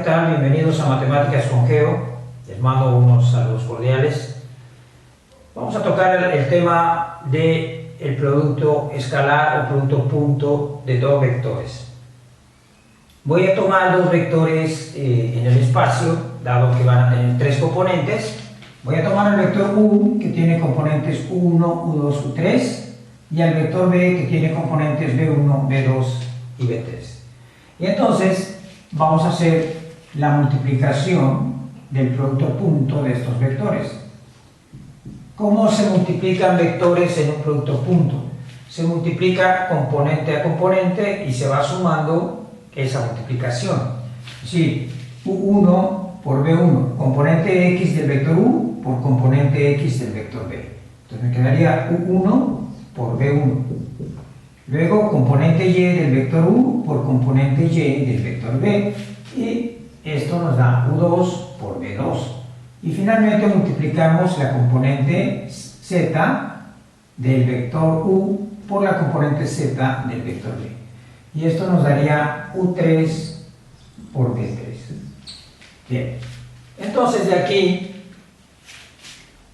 tal? Bienvenidos a Matemáticas con Geo. Les mando unos saludos cordiales. Vamos a tocar el tema del producto escalar o producto punto de dos vectores. Voy a tomar dos vectores en el espacio, dado que van a tener tres componentes. Voy a tomar el vector U, que tiene componentes U1, U2, U3, y el vector B, que tiene componentes B1, B2 y B3. Y entonces vamos a hacer la multiplicación del producto punto de estos vectores. ¿Cómo se multiplican vectores en un producto punto? Se multiplica componente a componente y se va sumando esa multiplicación. Es decir, U1 por B1, componente X del vector U por componente X del vector B. Entonces me quedaría U1 por B1. Luego componente Y del vector U por componente Y del vector B. Y esto nos da U2 por B2. Y finalmente multiplicamos la componente Z del vector U por la componente Z del vector B. Y esto nos daría U3 por B3. Bien. Entonces de aquí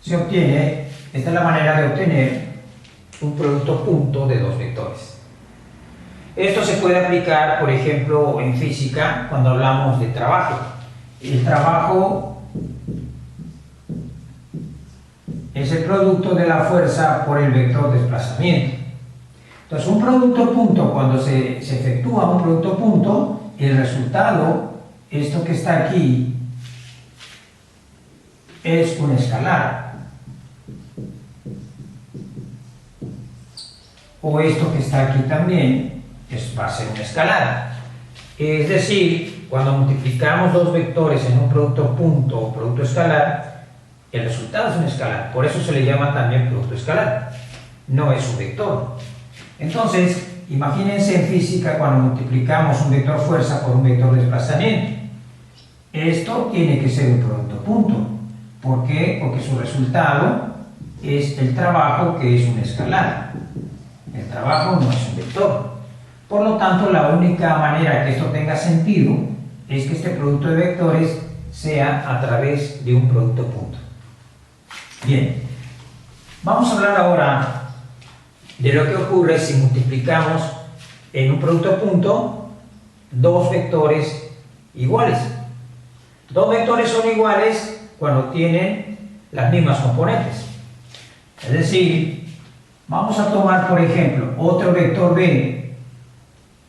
se obtiene, esta es la manera de obtener un producto punto de dos vectores. Esto se puede aplicar, por ejemplo, en física cuando hablamos de trabajo. El trabajo es el producto de la fuerza por el vector desplazamiento. Entonces, un producto punto, cuando se efectúa un producto punto, el resultado, esto que está aquí, es un escalar. O esto que está aquí también va a ser un escalar. Es decir, cuando multiplicamos dos vectores en un producto punto o producto escalar, el resultado es un escalar. Por eso se le llama también producto escalar. No es un vector. Entonces, imagínense en física cuando multiplicamos un vector fuerza por un vector desplazamiento. Esto tiene que ser un producto punto. ¿Por qué? Porque su resultado es el trabajo, que es un escalar. El trabajo no es un vector. Por lo tanto, la única manera que esto tenga sentido es que este producto de vectores sea a través de un producto punto. Bien, vamos a hablar ahora de lo que ocurre si multiplicamos en un producto punto dos vectores iguales. Dos vectores son iguales cuando tienen las mismas componentes. Es decir, vamos a tomar, por ejemplo, otro vector B,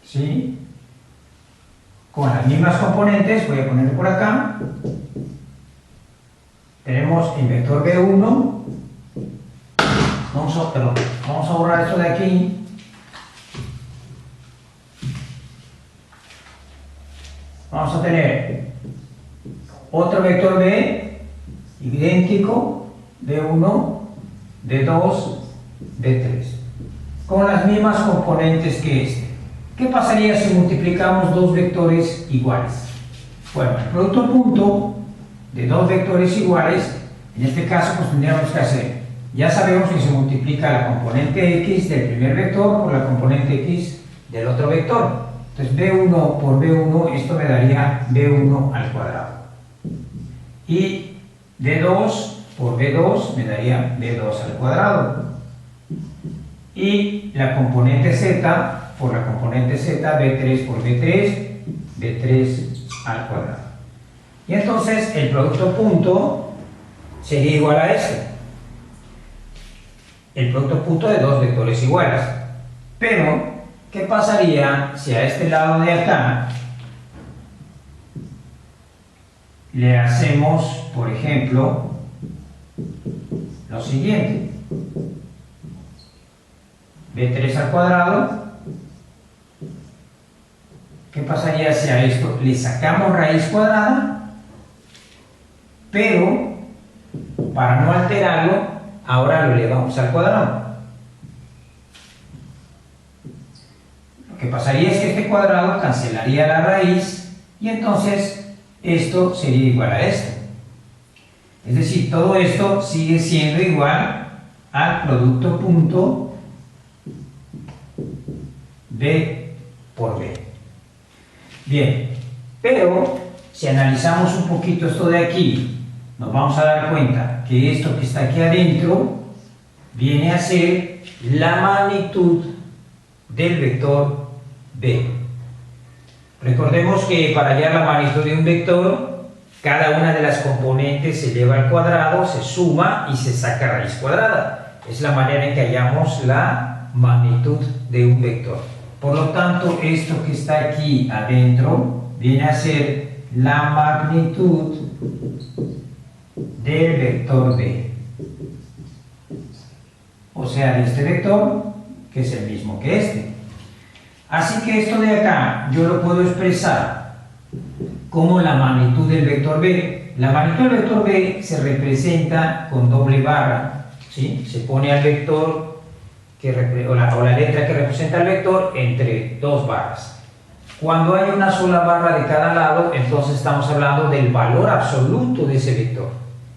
¿sí?, con las mismas componentes. Voy a ponerlo por acá. Tenemos el vector B1. Vamos a borrar esto de aquí. Vamos a tener otro vector B idéntico, B1, B2, B3, con las mismas componentes que este. ¿Qué pasaría si multiplicamos dos vectores iguales? Bueno, el producto punto de dos vectores iguales, en este caso, pues tendríamos que hacer, ya sabemos que se multiplica la componente X del primer vector por la componente X del otro vector. Entonces B1 por B1, esto me daría B1 al cuadrado. Y B2 por B2 me daría B2 al cuadrado. Y la componente Z por la componente Z, B3 por B3, B3 al cuadrado. Y entonces el producto punto sería igual a este. El producto punto de dos vectores iguales. Pero, ¿qué pasaría si a este lado de acá le hacemos, por ejemplo, lo siguiente? B3 al cuadrado. ¿Qué pasaría si a esto le sacamos raíz cuadrada? Pero, para no alterarlo, ahora lo elevamos al cuadrado. Lo que pasaría es que este cuadrado cancelaría la raíz y entonces esto sería igual a esto. Es decir, todo esto sigue siendo igual al producto punto B por B. Bien, pero si analizamos un poquito esto de aquí, nos vamos a dar cuenta que esto que está aquí adentro viene a ser la magnitud del vector B. Recordemos que para hallar la magnitud de un vector, cada una de las componentes se lleva al cuadrado, se suma y se saca raíz cuadrada. Es la manera en que hallamos la magnitud de un vector. Por lo tanto, esto que está aquí adentro viene a ser la magnitud del vector B. O sea, de este vector, que es el mismo que este. Así que esto de acá yo lo puedo expresar como la magnitud del vector B. La magnitud del vector B se representa con doble barra, ¿sí? Se pone al vector o la letra que representa el vector entre dos barras. Cuando hay una sola barra de cada lado, entonces estamos hablando del valor absoluto de ese vector,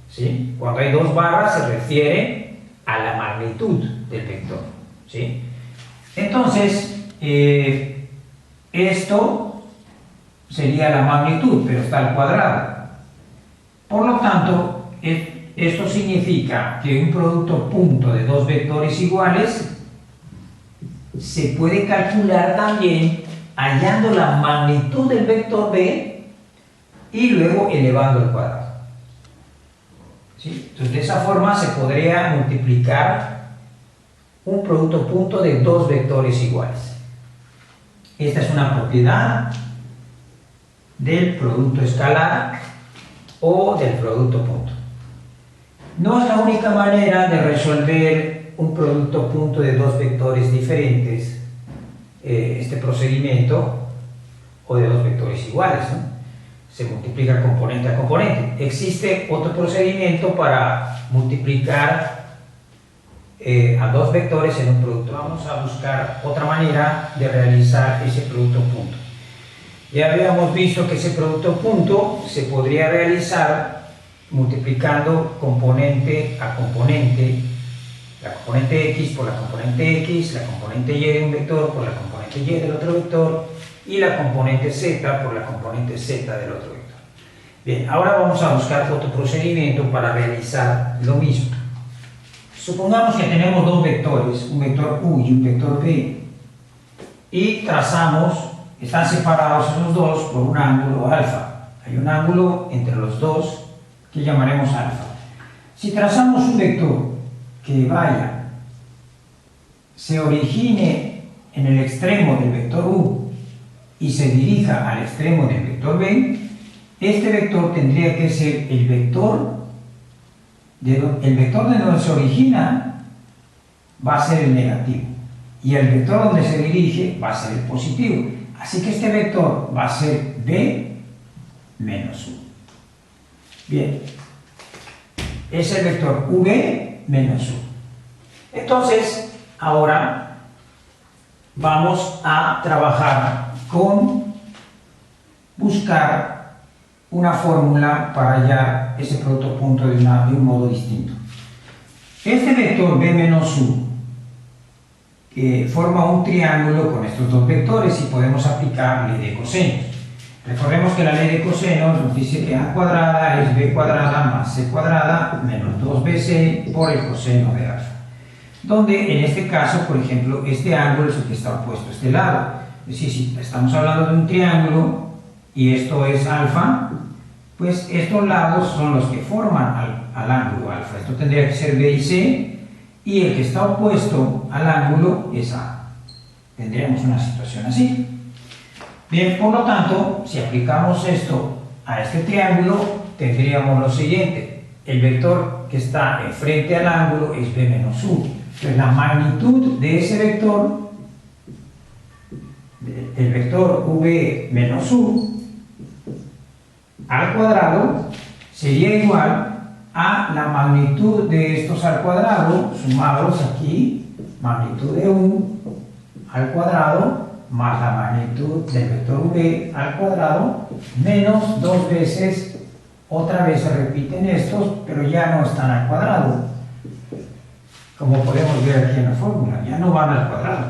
¿sí? Cuando hay dos barras se refiere a la magnitud del vector, ¿sí? Entonces, esto sería la magnitud, pero está al cuadrado. Por lo tanto, esto significa que un producto punto de dos vectores iguales se puede calcular también hallando la magnitud del vector B y luego elevando al cuadrado, ¿sí? Entonces, de esa forma se podría multiplicar un producto punto de dos vectores iguales. Esta es una propiedad del producto escalar o del producto punto. No es la única manera de resolver un producto punto de dos vectores diferentes, este procedimiento, o de dos vectores iguales, ¿no? Se multiplica componente a componente. Existe otro procedimiento para multiplicar a dos vectores en un producto. Vamos a buscar otra manera de realizar ese producto punto. Ya habíamos visto que ese producto punto se podría realizar multiplicando componente a componente, la componente X por la componente X, la componente Y de un vector por la componente Y del otro vector y la componente Z por la componente Z del otro vector. Bien, ahora vamos a buscar otro procedimiento para realizar lo mismo. Supongamos que tenemos dos vectores, un vector U y un vector B, y trazamos, están separados esos dos por un ángulo alfa. Hay un ángulo entre los dos que llamaremos alfa. Si trazamos un vector que vaya, se origine en el extremo del vector U y se dirija al extremo del vector B, este vector tendría que ser el vector de donde se origina va a ser el negativo y el vector donde se dirige va a ser el positivo. Así que este vector va a ser B menos U. Bien, es el vector V menos U. Entonces, ahora vamos a trabajar con buscar una fórmula para hallar ese producto punto de un modo distinto. Este vector B menos U forma un triángulo con estos dos vectores y podemos aplicar ley de cosenos. Recordemos que la ley de cosenos nos dice que A cuadrada es B cuadrada más C cuadrada menos 2BC por el coseno de alfa. Donde en este caso, por ejemplo, este ángulo es el que está opuesto a este lado. Es decir, si estamos hablando de un triángulo y esto es alfa, pues estos lados son los que forman al ángulo alfa. Esto tendría que ser B y C, y el que está opuesto al ángulo es A. Tendríamos una situación así. Bien, por lo tanto, si aplicamos esto a este triángulo, tendríamos lo siguiente. El vector que está enfrente al ángulo es B menos U. Entonces, la magnitud de ese vector, el vector V menos U, al cuadrado, sería igual a la magnitud de estos al cuadrado, sumados aquí, magnitud de U al cuadrado, más la magnitud del vector V al cuadrado, menos dos veces, otra vez se repiten estos, pero ya no están al cuadrado. Como podemos ver aquí en la fórmula, ya no van al cuadrado.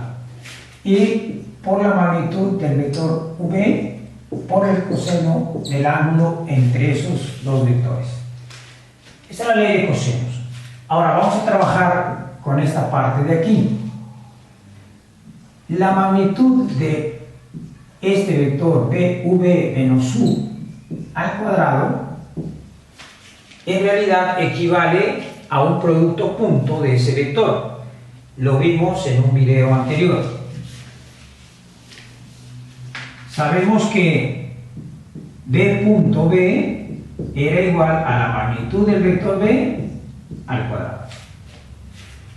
Y por la magnitud del vector V, por el coseno del ángulo entre esos dos vectores. Esta es la ley de cosenos. Ahora vamos a trabajar con esta parte de aquí. La magnitud de este vector BV menos U al cuadrado en realidad equivale a un producto punto de ese vector. Lo vimos en un video anterior. Sabemos que B punto B era igual a la magnitud del vector B al cuadrado.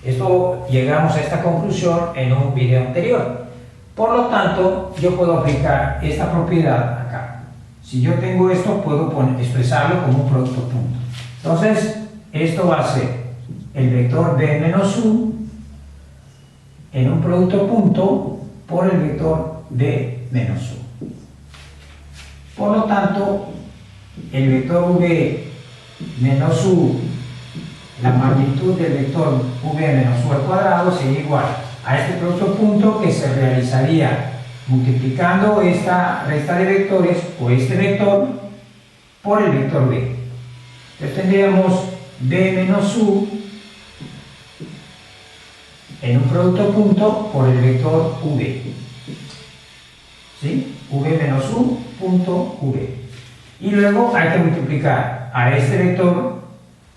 Esto llegamos a esta conclusión en un video anterior. Por lo tanto, yo puedo aplicar esta propiedad acá. Si yo tengo esto, puedo expresarlo como un producto punto. Entonces, esto va a ser el vector B menos U en un producto punto por el vector B menos U. Por lo tanto, el vector V menos U, la magnitud del vector V menos U al cuadrado sería igual a este producto punto que se realizaría multiplicando esta resta de vectores o este vector por el vector B. Entonces tendríamos B menos U en un producto punto por el vector V. ¿Sí? V menos U punto V. Y luego hay que multiplicar a este vector,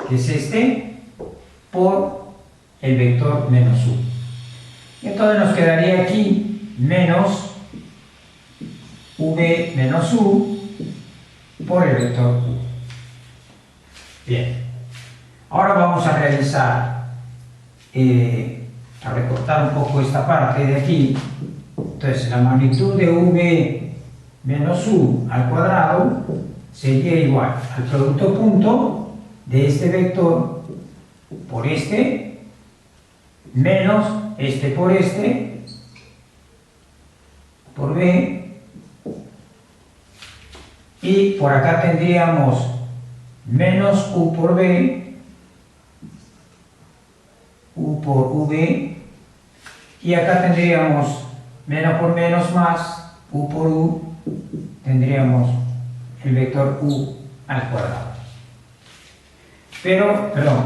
que es este, por el vector menos U. Y entonces nos quedaría aquí menos V menos U por el vector U. Bien. Ahora vamos a realizar, a recortar un poco esta parte de aquí. Entonces la magnitud de V menos U al cuadrado sería igual al producto punto de este vector por este menos este por este por B, y por acá tendríamos menos U por B, U por V, y acá tendríamos menos por menos más U por U, tendríamos el vector U al cuadrado. Pero, perdón,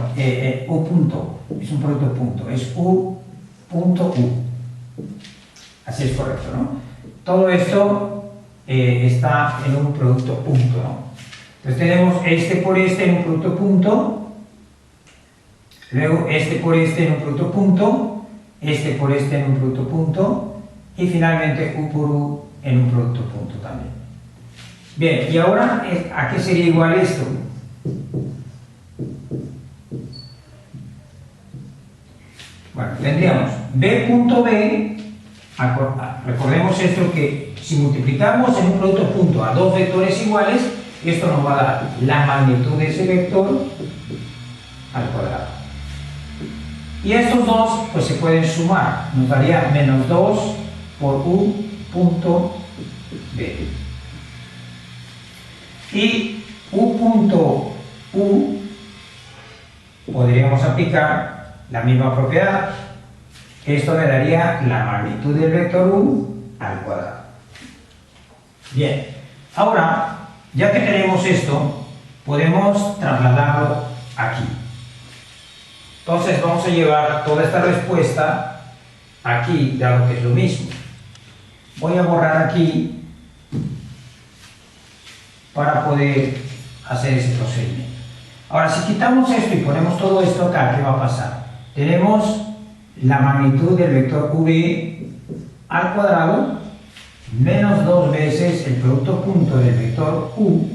U punto, es un producto punto, es U punto U. Así es correcto, ¿no? Todo esto está en un producto punto, ¿no? Entonces tenemos este por este en un producto punto, luego este por este en un producto punto, este por este en un producto punto, y finalmente U por U en un producto punto también. Bien, y ahora, ¿a qué sería igual esto? Bueno, tendríamos B punto B, recordemos esto, que si multiplicamos en un producto punto a dos vectores iguales, esto nos va a dar la magnitud de ese vector al cuadrado. Y estos dos pues se pueden sumar, nos daría menos 2 por U punto B. Y U punto U podríamos aplicar la misma propiedad. Esto me daría la magnitud del vector U al cuadrado. Bien, ahora, ya que tenemos esto, podemos trasladarlo aquí. Entonces vamos a llevar toda esta respuesta aquí, dado que es lo mismo. Voy a borrar aquí para poder hacer ese procedimiento. Ahora, si quitamos esto y ponemos todo esto acá, ¿qué va a pasar? Tenemos la magnitud del vector V al cuadrado menos 2 veces el producto punto del vector U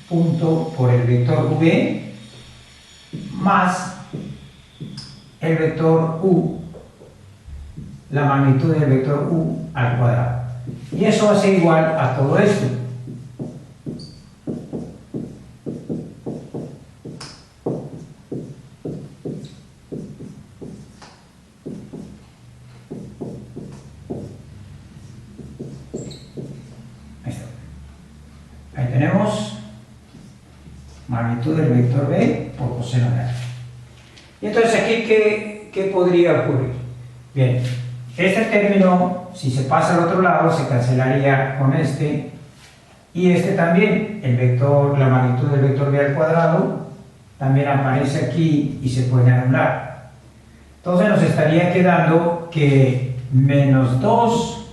punto por el vector V más el vector U, la magnitud del vector U al cuadrado. Y eso va a ser igual a todo esto. Ahí tenemos magnitud del vector B por coseno de alfa. Y entonces aquí, ¿qué podría ocurrir? Bien, este término si se pasa al otro lado, se cancelaría con este, y este también, el vector, la magnitud del vector b al cuadrado, también aparece aquí y se puede anular. Entonces nos estaría quedando que menos 2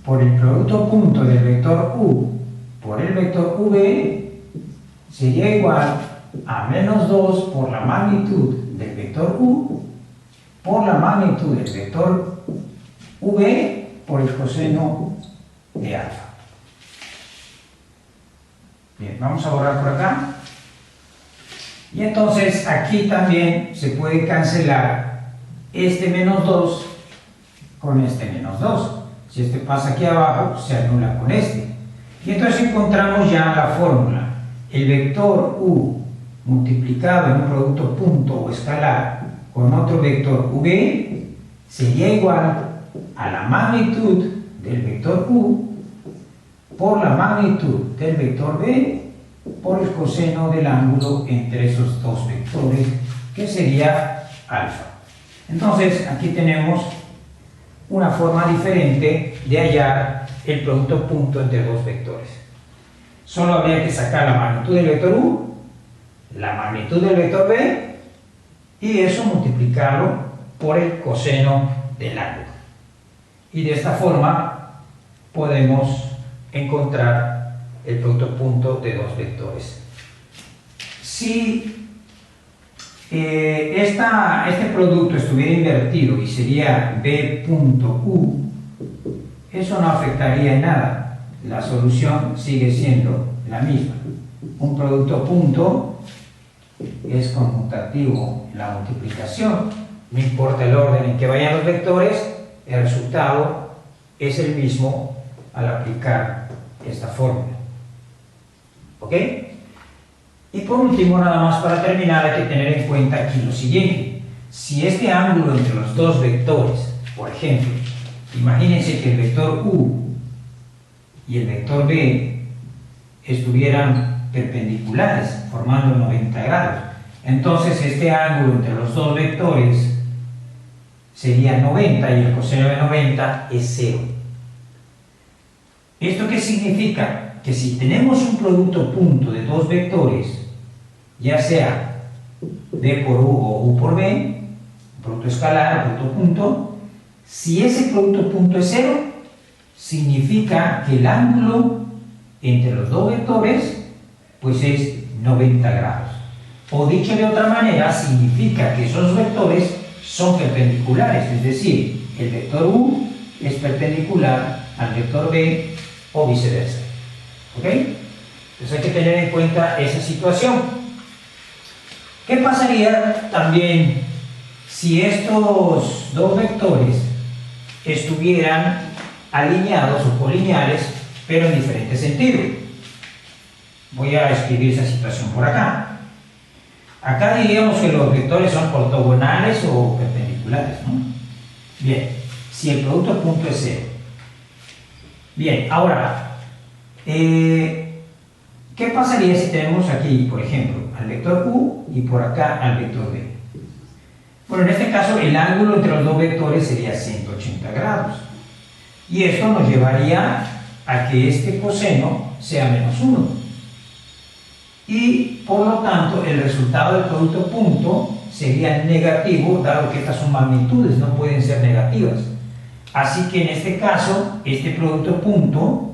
por el producto punto del vector u por el vector v sería igual a menos 2 por la magnitud del vector u por la magnitud del vector v por el coseno de alfa. Bien, vamos a borrar por acá. Y entonces aquí también se puede cancelar este menos 2 con este menos 2. Si este pasa aquí abajo, se anula con este. Y entonces encontramos ya la fórmula. El vector u multiplicado en un producto punto o escalar con otro vector v sería igual a la magnitud del vector u por la magnitud del vector v por el coseno del ángulo entre esos dos vectores, que sería alfa. Entonces aquí tenemos una forma diferente de hallar el producto punto entre dos vectores. Solo habría que sacar la magnitud del vector u, la magnitud del vector v, y eso multiplicarlo por el coseno del ángulo. Y de esta forma podemos encontrar el producto punto de dos vectores. Si este producto estuviera invertido y sería b punto u, eso no afectaría en nada. La solución sigue siendo la misma. Un producto punto es conmutativo en la multiplicación. No importa el orden en que vayan los vectores, el resultado es el mismo al aplicar esta fórmula. ¿Ok? Y por último, nada más para terminar, hay que tener en cuenta aquí lo siguiente. Si este ángulo entre los dos vectores, por ejemplo, imagínense que el vector u y el vector b estuvieran perpendiculares, formando 90 grados. Entonces este ángulo entre los dos vectores sería 90 y el coseno de 90 es 0. ¿Esto qué significa? Que si tenemos un producto punto de dos vectores, ya sea b por u o u por b, producto escalar, producto punto, si ese producto punto es 0, significa que el ángulo entre los dos vectores pues es 90 grados. O dicho de otra manera, significa que esos vectores son perpendiculares, es decir, el vector u es perpendicular al vector b o viceversa. ¿Ok? Entonces hay que tener en cuenta esa situación. ¿Qué pasaría también si estos dos vectores estuvieran alineados o colineales, pero en diferente sentido? Voy a escribir esa situación por acá. Acá diríamos que los vectores son ortogonales o perpendiculares, ¿no? Bien, si el producto punto es 0. Bien, ahora, ¿qué pasaría si tenemos aquí, por ejemplo, al vector u y por acá al vector b? Bueno, en este caso el ángulo entre los dos vectores sería 180 grados. Y esto nos llevaría a que este coseno sea menos 1. Y por lo tanto el resultado del producto punto sería negativo, dado que estas son magnitudes, no pueden ser negativas. Así que en este caso, este producto punto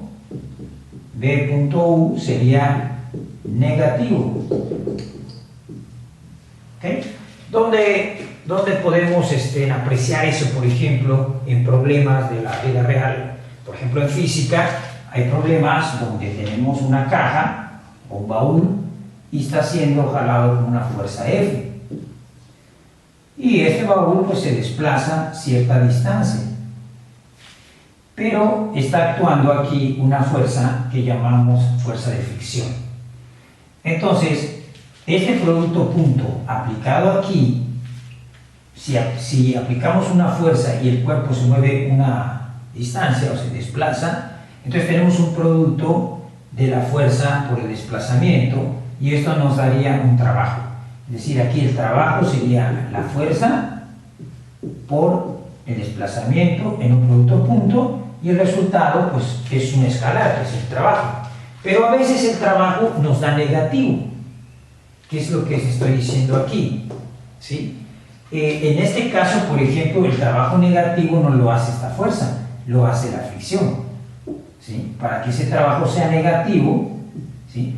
b punto u sería negativo. ¿Okay? ¿Dónde podemos apreciar eso, por ejemplo, en problemas de la vida real? Por ejemplo, en física hay problemas donde tenemos una caja o un baúl y está siendo jalado con una fuerza F. Y este baúl pues, se desplaza cierta distancia. Pero está actuando aquí una fuerza que llamamos fuerza de fricción. Entonces, este producto punto aplicado aquí, si aplicamos una fuerza y el cuerpo se mueve una distancia o se desplaza, entonces tenemos un producto de la fuerza por el desplazamiento y esto nos daría un trabajo. Es decir, aquí el trabajo sería la fuerza por el desplazamiento en un producto punto y el resultado pues es un escalar, que es el trabajo. Pero a veces el trabajo nos da negativo, que es lo que les estoy diciendo aquí, ¿sí? En este caso, por ejemplo, el trabajo negativo no lo hace esta fuerza, lo hace la fricción, ¿sí? Para que ese trabajo sea negativo, ¿sí?,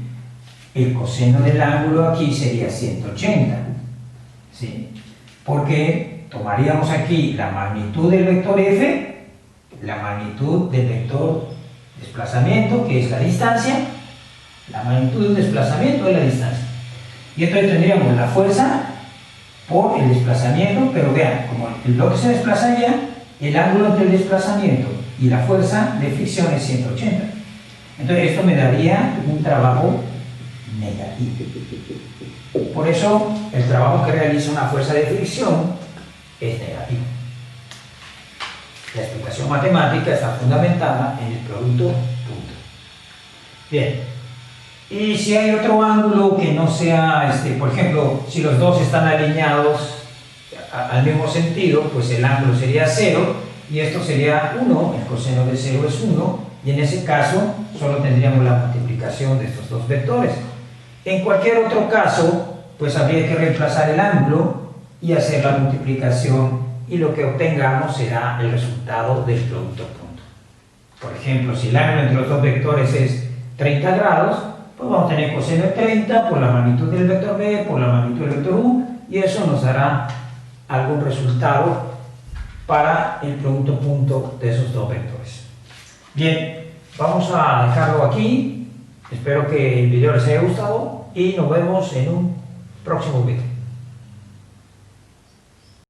el coseno del ángulo aquí sería 180, ¿sí? Porque tomaríamos aquí la magnitud del vector F, la magnitud del vector desplazamiento, que es la distancia, la magnitud del desplazamiento es la distancia. Y entonces tendríamos la fuerza por el desplazamiento, pero vean, como el bloque se desplazaría, el ángulo entre el desplazamiento y la fuerza de fricción es 180. Entonces esto me daría un trabajo negativo. Por eso el trabajo que realiza una fuerza de fricción es negativo. La explicación matemática está fundamentada en el producto punto. Bien, y si hay otro ángulo que no sea, por ejemplo, si los dos están alineados al mismo sentido, pues el ángulo sería 0 y esto sería 1, el coseno de 0 es 1, y en ese caso solo tendríamos la multiplicación de estos dos vectores. En cualquier otro caso, pues habría que reemplazar el ángulo y hacer la multiplicación, y lo que obtengamos será el resultado del producto punto. Por ejemplo, si el ángulo entre los dos vectores es 30 grados, pues vamos a tener coseno de 30 por la magnitud del vector B por la magnitud del vector U, y eso nos dará algún resultado para el producto punto de esos dos vectores. Bien, vamos a dejarlo aquí. Espero que el video les haya gustado y nos vemos en un próximo video.